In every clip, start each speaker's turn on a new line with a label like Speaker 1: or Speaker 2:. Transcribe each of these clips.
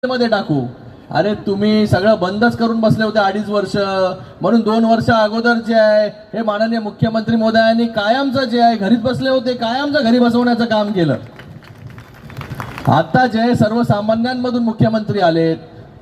Speaker 1: मध्ये टाकू। अरे तुम्ही सगळं बंदच करून बसले होते 2.5 वर्ष, म्हणून 2 वर्ष अगोदर जे आहे हे माननीय मुख्यमंत्री महोदयांनी कायमचं जे आहे घरीच बसले होते, कायमचं घरी बसवण्याचं काम केलं। आता जे सर्वसामान्यांमधून मुख्यमंत्री आलेत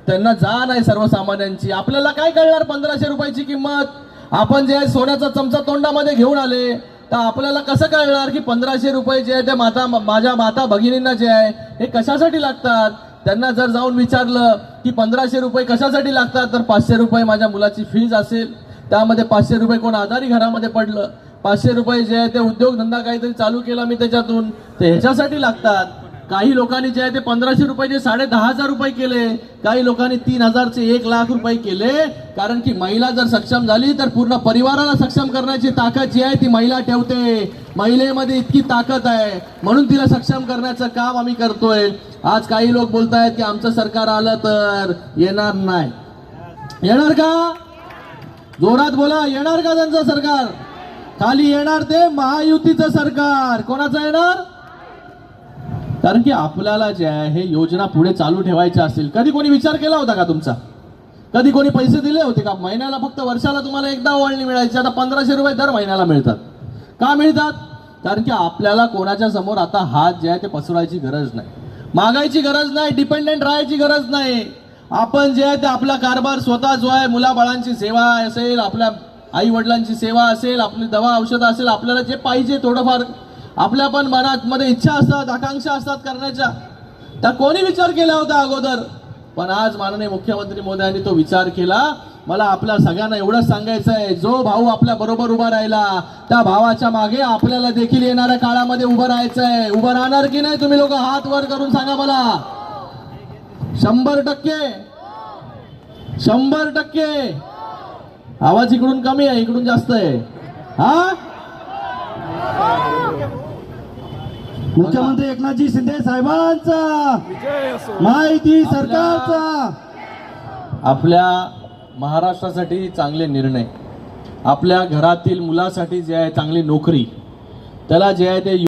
Speaker 1: त्यांना जाण आहे सर्वसामान्यांची। आपल्याला काय कळणार 1500 रुपयाची किंमत? आपण जे आहे सोन्याचा चमचा तोंडामध्ये घेऊन आले तर आपल्याला कसं कळणार की 1500 रुपये जे आहे ते माझ्या माता भगिनींना जे आहे हे कशासाठी लागतात? त्यांना जर जाऊन विचारलं की 1500 रुपये कशासाठी लागतात तर 500 रुपये माझ्या मुलाची फीज असेल, त्यामध्ये 500 रुपये कोण आजारी घरामध्ये पडलं, 500 रुपये जे आहे ते उद्योगधंदा काहीतरी चालू केला मी त्याच्यातून, ते ह्याच्यासाठी लागतात। काही लोकांनी जे आहे ते 1500 रुपयाचे 10,500 रुपये केले, काही लोकांनी 3000 चे 1 लाख रुपये केले। कारण की महिला जर सक्षम झाली तर पूर्ण परिवाराला सक्षम करण्याची ताकद जी आहे ती महिला ठेवते। महिलेमध्ये इतकी ताकद आहे म्हणून तिला सक्षम करण्याचं काम आम्ही करतोय। आज काही लोक बोलतायत की आमचं सरकार आलं तर येणार नाही। येणार का? जोरात बोला, येणार का त्यांचं सरकार? खाली येणार ते महायुतीचं सरकार। कोणाचं येणार? कारण की आपल्याला जे आहे हे योजना पुढे चालू ठेवायच्या असतील, कधी कोणी विचार केला होता का तुमचा? कधी कोणी पैसे दिले होते का? महिन्याला फक्त वर्षाला तुम्हाला एकदा ओवाळणी मिळायची, आता 1500 रुपये दर महिन्याला मिळतात। का मिळतात? कारण की आपल्याला कोणाच्या समोर आता हात जे आहे ते पसरवायची गरज नाही, मागायची गरज नाही, डिपेंडेंट राहायची गरज नाही। आपण जे आहे ते आपला कारभार स्वतः जो आहे, मुलाबाळांची सेवा असेल, आपल्या आई वडिलांची सेवा असेल, आपली दवा औषध असेल, आपल्याला जे पाहिजे थोडंफार आपल्या पण मनात मध्ये इच्छा असतात, आकांक्षा असतात करण्याच्या, त्या कोणी विचार केला होता अगोदर? पण आज माननीय मुख्यमंत्री महोदयांनी तो विचार केला। मला आपल्या सगळ्यांना एवढंच सांगायचं आहे, जो भाऊ आपल्या बरोबर उभा राहिला त्या भावाच्या मागे आपल्याला देखील येणाऱ्या काळामध्ये उभं राहायचं आहे। उभं राहणार की नाही तुम्ही लोक? हात वर करून सांगा मला। 100%, 100%। आवाज इकडून कमी आहे, इकडून जास्त आहे। हा,
Speaker 2: मुख्यमंत्री एकनाथजी शिंदे साहेबांचा, माहिती सरकारचा।
Speaker 1: आपल्या महाराष्ट्रासाठी चांगले निर्णय, आपल्या घरातील मुलासाठी जे आहे चांगली नोकरी, त्याला जे आहे ते